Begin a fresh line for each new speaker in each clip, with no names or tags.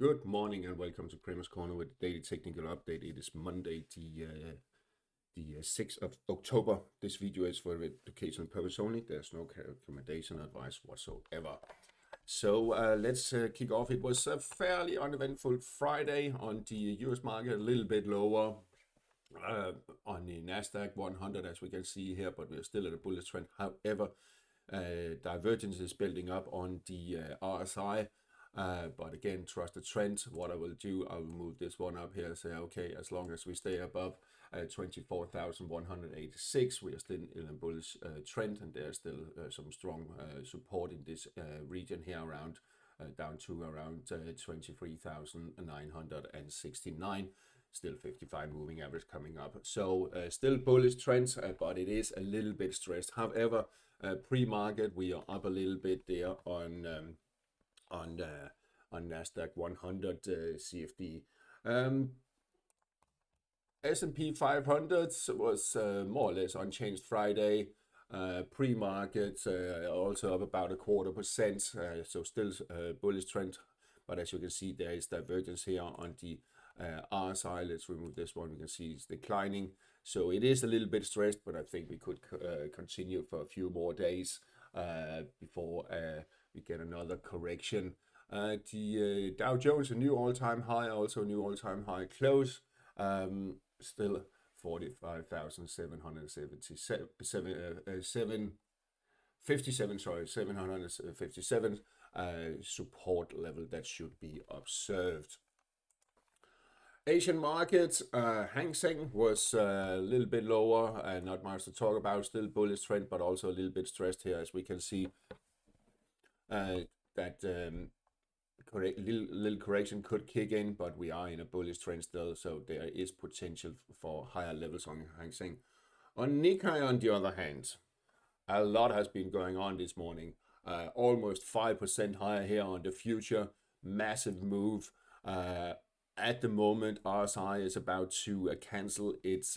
Good morning and welcome to Kramer's Corner with the daily technical update. It is Monday, the 6th of October. This video is for educational purpose only. There's no recommendation advice whatsoever. So let's kick off. It was a fairly uneventful Friday on the US market, a little bit lower on the Nasdaq 100 as we can see here, but we're still at a bullish trend. However, divergence is building up on the RSI. But again, trust the trend. What I will do, I will move this one up here and say, okay, as long as we stay above 24,186, we are still in a bullish trend, and there's still some strong support in this region here around down to around 23,969. Still 55 moving average coming up. So still bullish trends, but it is a little bit stressed. However, pre-market we are up a little bit there on Nasdaq 100 CFD. S&P 500 was more or less unchanged Friday. Pre-market also up about 0.25%, so still bullish trend. But as you can see, there is divergence here on the RSI. Let's remove this one. We can see it's declining. So it is a little bit stressed, but I think we could continue for a few more days before we get another correction. The Dow Jones, a new all-time high, also a new all-time high close. Still 757 support level that should be observed. Asian markets, Hang Seng was a little bit lower, not much to talk about, still bullish trend, but also a little bit stressed here, as we can see that little correction could kick in, but we are in a bullish trend still, so there is potential for higher levels on Hang Seng. On Nikkei, on the other hand, a lot has been going on this morning. Almost 5% higher here on the future, massive move. At the moment, RSI is about to cancel its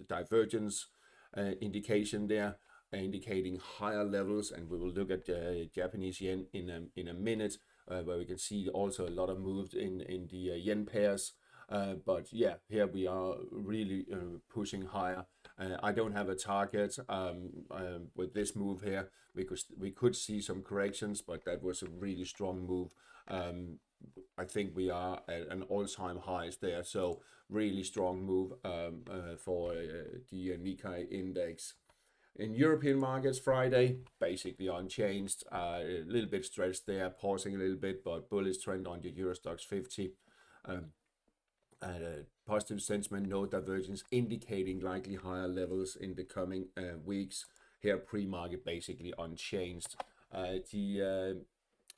divergence indication there, indicating higher levels, and we will look at Japanese yen in a minute, where we can see also a lot of moves in the yen pairs. But yeah, here we are really pushing higher. I don't have a target with this move here, because we could see some corrections, but that was a really strong move. I think we are at an all-time highs there, so really strong move for the Nikkei index. In European markets, Friday, basically unchanged, a little bit stressed there, pausing a little bit, but bullish trend on the EuroStoxx50. Positive sentiment, no divergence, indicating likely higher levels in the coming weeks. Here, pre-market basically unchanged. The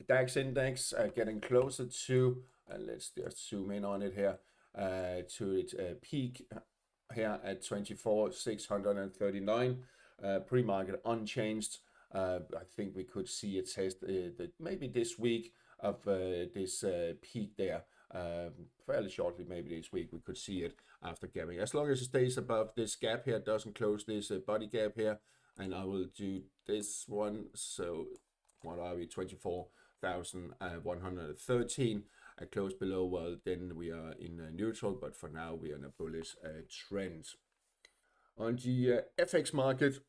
DAX index getting closer to, let's just zoom in on it here, to its peak here at 24,639. Pre-market unchanged. I think we could see a test maybe this week of this peak there. Fairly shortly, maybe this week, we could see it after gapping. As long as it stays above this gap here, doesn't close this body gap here, and I will do this one. So what are we? 24,113. Close below, well, then we are in neutral, but for now we are in a bullish trend. On the FX market,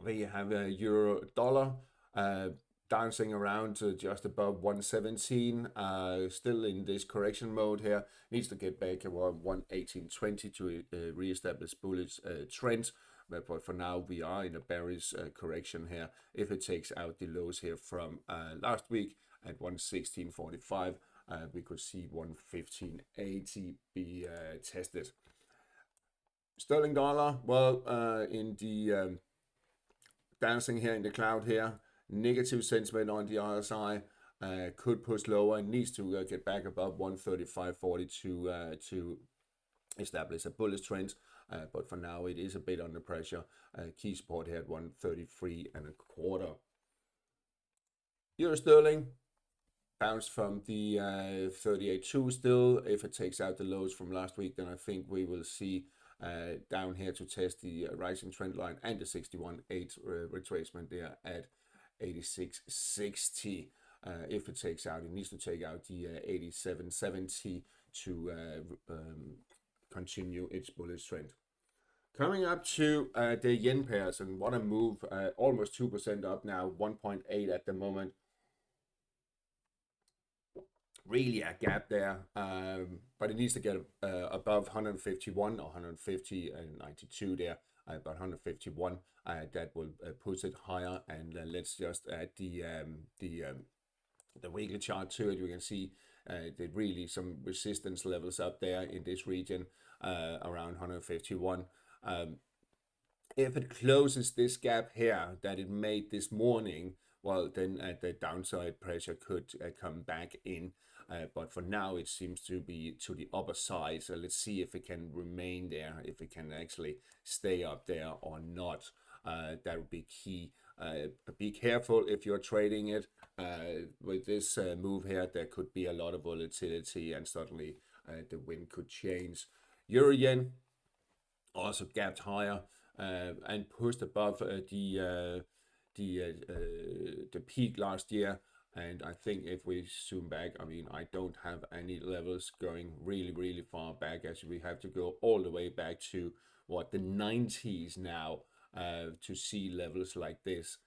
we have a euro dollar dancing around just above 117, still in this correction mode here. Needs to get back around 118.20 to re-establish bullish trend. But for now, we are in a bearish correction here. If it takes out the lows here from last week at 116.45, we could see 115.80 be tested. Sterling dollar, well, in the dancing here in the cloud here, negative sentiment on the RSI, could push lower, needs to get back above 135.40 to establish a bullish trend. But for now, it is a bit under pressure. Key support here at 133.25. Euro sterling bounced from the 38.2 still. If it takes out the lows from last week, then I think we will see down here to test the rising trend line and the 61.8 retracement there at 86.60. if it takes out, it needs to take out the 87.70 to continue its bullish trend. Coming up to the yen pairs, and what a move, almost 2% up now, 1.8 at the moment. Really a gap there, but it needs to get above 151 or 150 and 92 there, but 151 that will push it higher. And let's just add the weekly chart to it. You can see that really some resistance levels up there in this region around 151. If it closes this gap here that it made this morning, well, then the downside pressure could come back in. But for now, it seems to be to the upper side. So let's see if it can remain there, if it can actually stay up there or not. That would be key. Be careful if you're trading it. With this move here, there could be a lot of volatility, and suddenly the wind could change. Euro yen also gapped higher and pushed above the peak last year. And I think if we zoom back, I mean, I don't have any levels going really far back, as we have to go all the way back to what, the 90s now to see levels like this.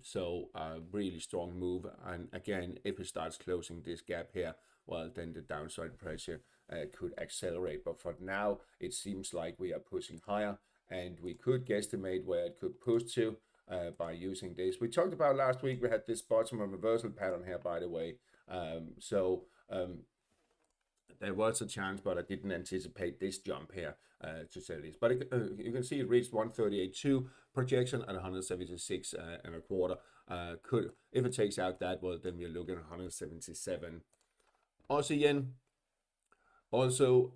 So really strong move. And again, if it starts closing this gap here, well, then the downside pressure could accelerate. But for now, it seems like we are pushing higher, and we could guesstimate where it could push to by using this. We talked about last week, we had this bottom and reversal pattern here, by the way. There was a chance, but I didn't anticipate this jump here, to say this. But you can see it reached 138.2 projection at 176 and a quarter. Could, if it takes out that, well, then we're looking at 177. Aussie yen also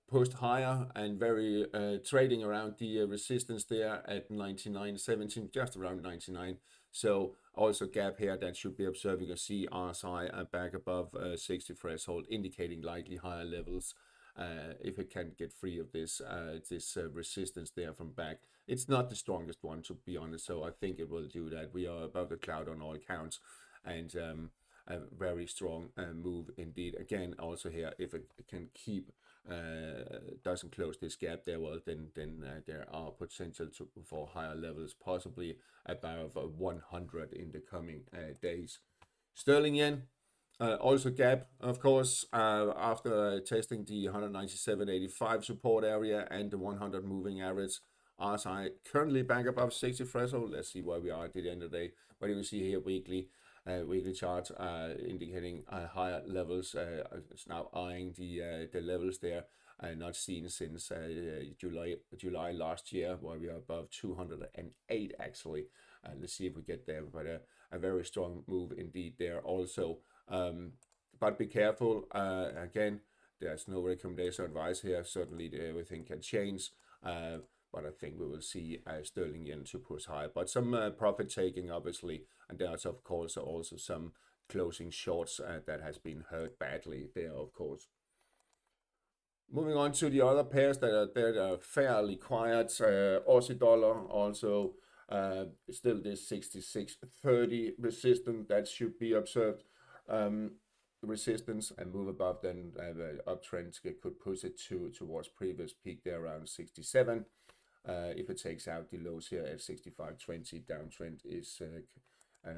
pushed higher and very trading around the resistance there at 99.17, just around 99. So also gap here that should be observed. You can see RSI back above 60 threshold, indicating likely higher levels. If it can get free of this resistance there from back. It's not the strongest one, to be honest, so I think it will do that. We are above the cloud on all counts, and a very strong move indeed. Again, also here, if it can keep, doesn't close this gap there, well, then there are potential for higher levels, possibly above 100 in the coming days. Sterling yen, also gap, of course, after testing the 197.85 support area and the 100 moving average. RSI currently back above 60 threshold. Let's see where we are at the end of the day. What do you see here weekly chart indicating higher levels. It's now eyeing the levels there not seen since July last year, where we are above 208 actually. Let's see if we get there, but a very strong move indeed there also. But be careful. Again, there's no recommendation or advice here. Certainly everything can change. But I think we will see sterling yen to push higher. But some profit taking, obviously, and there's of course also some closing shorts that has been hurt badly there, of course. Moving on to the other pairs that are fairly quiet. Aussie dollar also still this 66.30 resistance that should be observed. Resistance and move above, then uptrend could push it towards previous peak there around 67. If it takes out the lows here at 65.20, downtrend is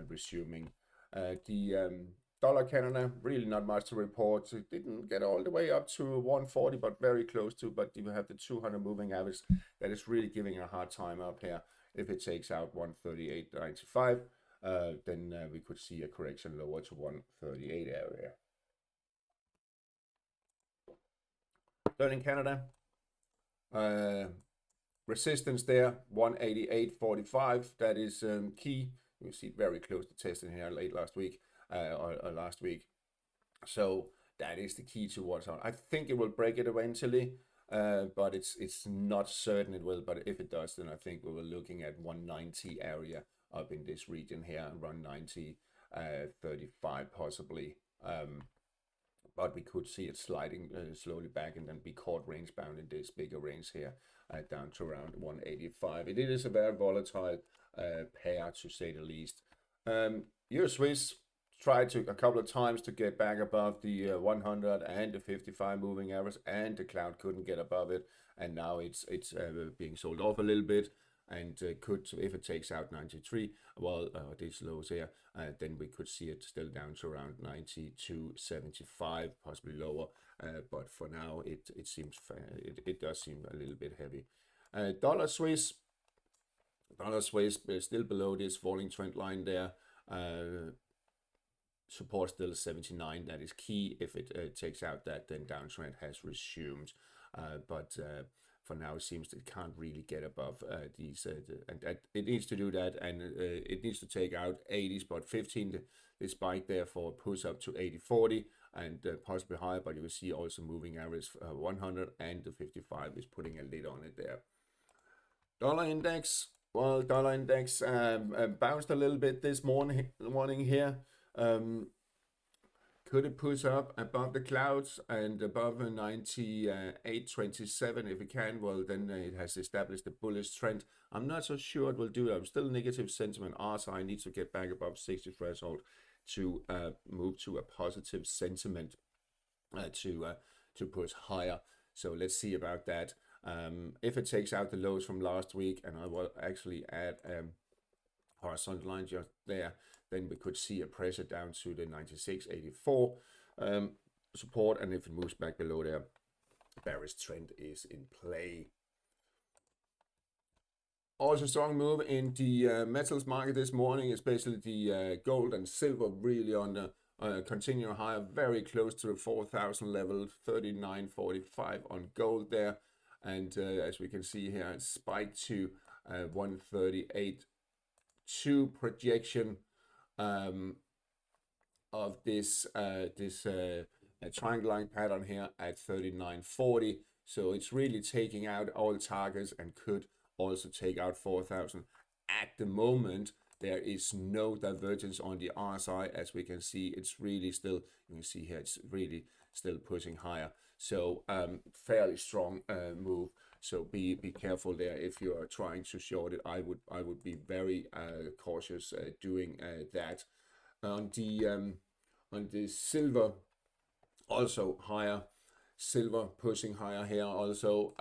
resuming. The dollar Canada, really not much to report. It didn't get all the way up to 140, but very close to. But you have the 200 moving average that is really giving a hard time up here. If it takes out 138.95, then we could see a correction lower to 138 area. Sterling Canada, resistance there 188.45. That is key. You see very close to testing here late last week or last week. So that is the key towards on. I think it will break it eventually, but it's not certain it will. But if it does, then I think we were looking at 190 area up in this region here, around 90.35 possibly. But we could see it sliding slowly back and then be caught range bound in this bigger range here down to around 185. It is a very volatile pair, to say the least. Euro Swiss tried to a couple of times to get back above the 100 and the 55 moving average, and the cloud couldn't get above it, and now it's being sold off a little bit, and could, if it takes out 93, well, these lows here, then we could see it still down to around 92.75, possibly lower, but for now it seems it does seem a little bit heavy. Dollar Swiss is still below this falling trend line there. Support still 79. That is key. If it takes out that, then downtrend has resumed. But for now, it seems that it can't really get above these, and it needs to do that, and it needs to take out 80s, but 15 the spike there for push up to 80.40 and possibly higher. But you will see also moving average 100 and the 55 is putting a lid on it there. Dollar index. Well, dollar index bounced a little bit this morning here. Could it push up above the clouds and above 98.27? If it can, well, then it has established a bullish trend. I'm not so sure it will do that. I'm still negative sentiment. RSI needs to get back above 60 threshold to move to a positive sentiment to push higher. So let's see about that. If it takes out the lows from last week, and I will actually add horizontal line just there, then we could see a pressure down to the 96.84 support, and if it moves back below there, bearish trend is in play. Also strong move in the metals market this morning, especially the gold and silver really on the continuing higher, very close to the 4,000 level, 39.45 on gold there. And as we can see here, it spiked to 138.2 projection of this triangle line pattern here at 39.40. So it's really taking out all targets and could also take out 4,000. At the moment, there is no divergence on the RSI. As we can see, it's really still, you can see here, it's really still pushing higher. So fairly strong move. So be careful there if you are trying to short it. I would be very cautious doing that. On the silver, also higher. Silver pushing higher here. Also,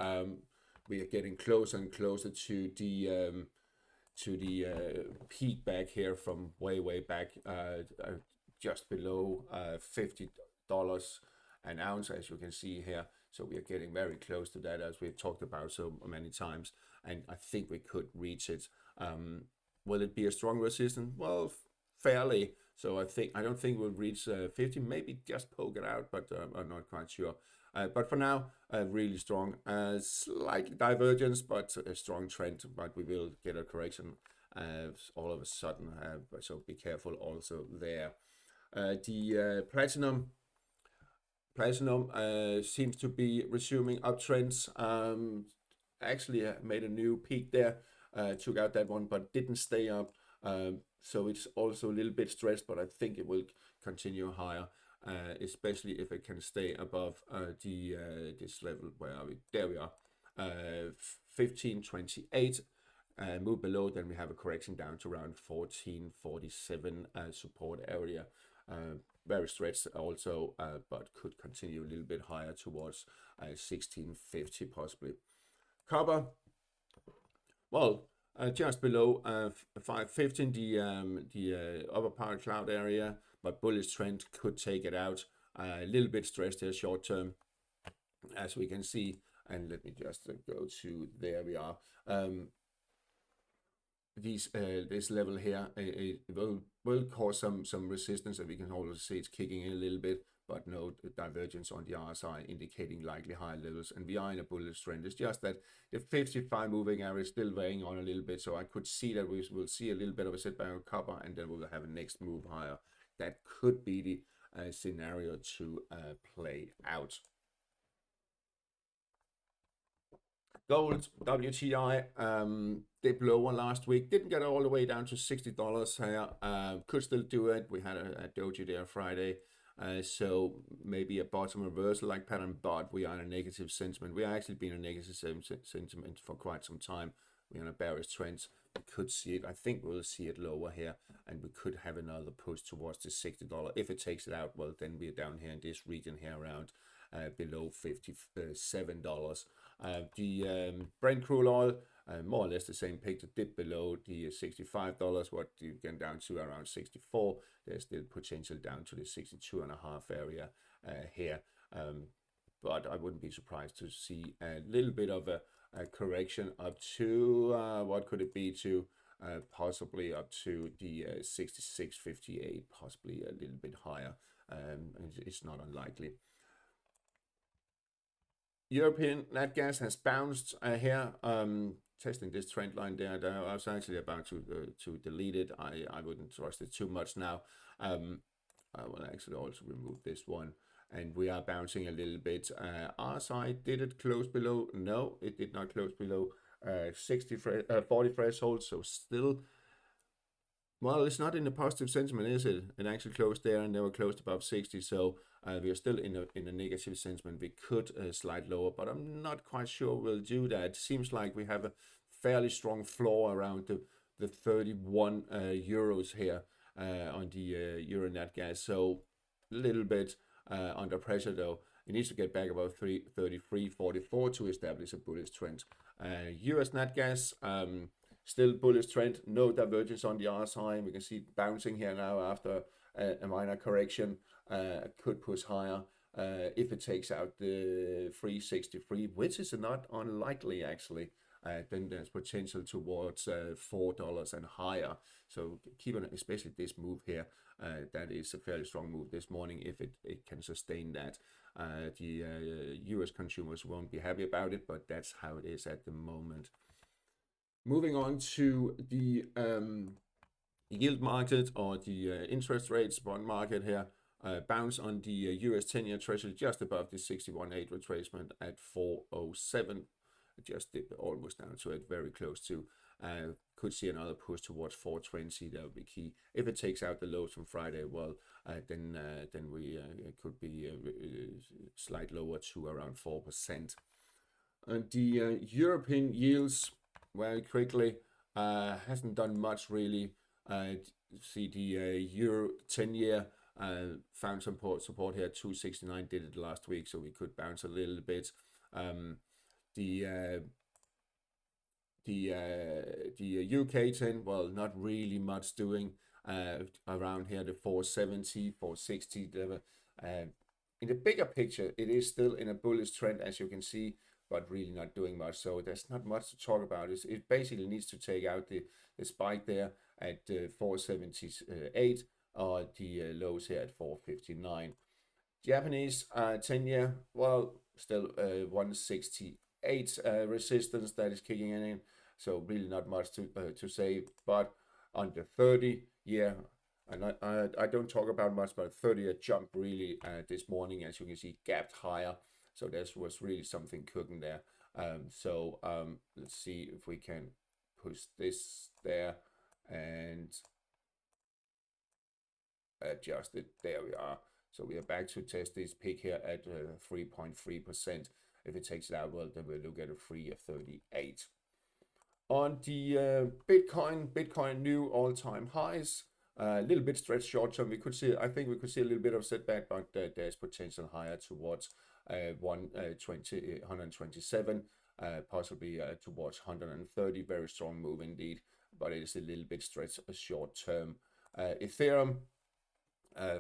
we are getting closer and closer to the peak back here from way back, just below $50 an ounce, as you can see here. So we are getting very close to that, as we've talked about so many times, and I think we could reach it. Will it be a strong resistance? Well, fairly. So I don't think we'll reach 50, maybe just poke it out, but I'm not quite sure. But for now, really strong, slight divergence, but a strong trend. But we will get a correction all of a sudden, so be careful also there. The platinum seems to be resuming uptrends. Actually made a new peak there, took out that one, but didn't stay up. So it's also a little bit stressed, but I think it will continue higher, especially if it can stay above this level. Where are we? There we are, 15.28. Move below, then we have a correction down to around 14.47 support area. Very stretched also, but could continue a little bit higher towards 16.50 possibly. Copper, well, just below 5.15, the upper part cloud area, but bullish trend could take it out. A little bit stressed here short term, as we can see. And let me just go to, there we are. This level here, it will cause some resistance, and we can also see it's kicking in a little bit, but no divergence on the RSI, indicating likely higher levels, and we are in a bullish trend. It's just that the 55 moving average is still weighing on a little bit, so I could see that we will see a little bit of a setback on copper, and then we will have a next move higher. That could be the scenario to play out. Gold, WTI, dipped lower last week. Didn't get all the way down to $60 here. Could still do it. We had a doji there Friday. So maybe a bottom reversal like pattern, but we are in a negative sentiment. We are actually been in a negative sentiment for quite some time. We're on a bearish trend. we could see it. I think we'll see it lower here, and we could have another push towards the $60. If it takes it out, well, then we're down here in this region here around below $57. The Brent crude oil, more or less the same picture, dipped below the $65, what you get down to around 64. There's still potential down to the 62.5 area here. But I wouldn't be surprised to see a little bit of a correction up to, what could it be to, possibly up to the 66.58, possibly a little bit higher. It's not unlikely. European nat gas has bounced here, testing this trend line there. I was actually about to delete it. I wouldn't trust it too much now. I will actually also remove this one. And we are bouncing a little bit. RSI, did it close below? No, it did not close below 40 threshold. So still, well, it's not in the positive sentiment, is it? It actually closed there and they were closed above 60. So we are still in a negative sentiment. We could slide lower, but I'm not quite sure we'll do that. It seems like we have a fairly strong floor around the 31 euros here on the Euro nat gas. So a little bit under pressure though. It needs to get back about 33.44 to establish a bullish trend. US nat gas, still bullish trend, no divergence on the RSI. We can see it bouncing here now after a minor correction. Could push higher if it takes out the 363, which is not unlikely actually. Then there's potential towards $4 and higher. So keep on, especially this move here. That is a fairly strong move this morning if it can sustain that. The US consumers won't be happy about it, but that's how it is at the moment. Moving on to the yield market or the interest rates bond market here. Bounce on the US 10-year Treasury just above the 61.8 retracement at 407. Just dipped almost down to it, very close to. Could see another push towards 420. That would be key. If it takes out the lows from Friday, well, then we could be slight lower to around 4%. And the European yields very quickly hasn't done much really. See the Euro 10-year found some support here. 269 did it last week, so we could bounce a little bit. The UK 10, well, not really much doing around here, the 470, 460 level. In the bigger picture, it is still in a bullish trend, as you can see, but really not doing much. So there's not much to talk about. It basically needs to take out the spike there at 478 or the lows here at 459. Japanese 10-year, well, still 168 resistance that is kicking in. So really not much to say, but on the 30-year, and I don't talk about much, but 30-year jump really this morning, as you can see, gapped higher. So there was really something cooking there. Let's see if we can push this there and adjust it. There we are. So we are back to test this peak here at 3.3%. If it takes it out, well, then we'll look at a 3.38. On the Bitcoin new all-time highs. A little bit stretched short term. I think we could see a little bit of setback, but there's potential higher towards 127, possibly towards 130. Very strong move indeed, but it is a little bit stretched short term. Ethereum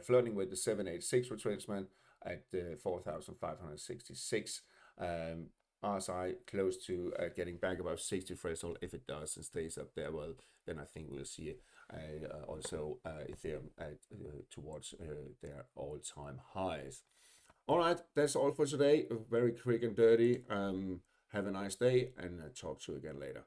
flirting with the 786 retracement at 4,566. RSI close to getting back above 60 threshold. If it does and stays up there, well, then I think we'll see also Ethereum towards their all-time highs. All right, that's all for today. Very quick and dirty. Have a nice day, and talk to you again later.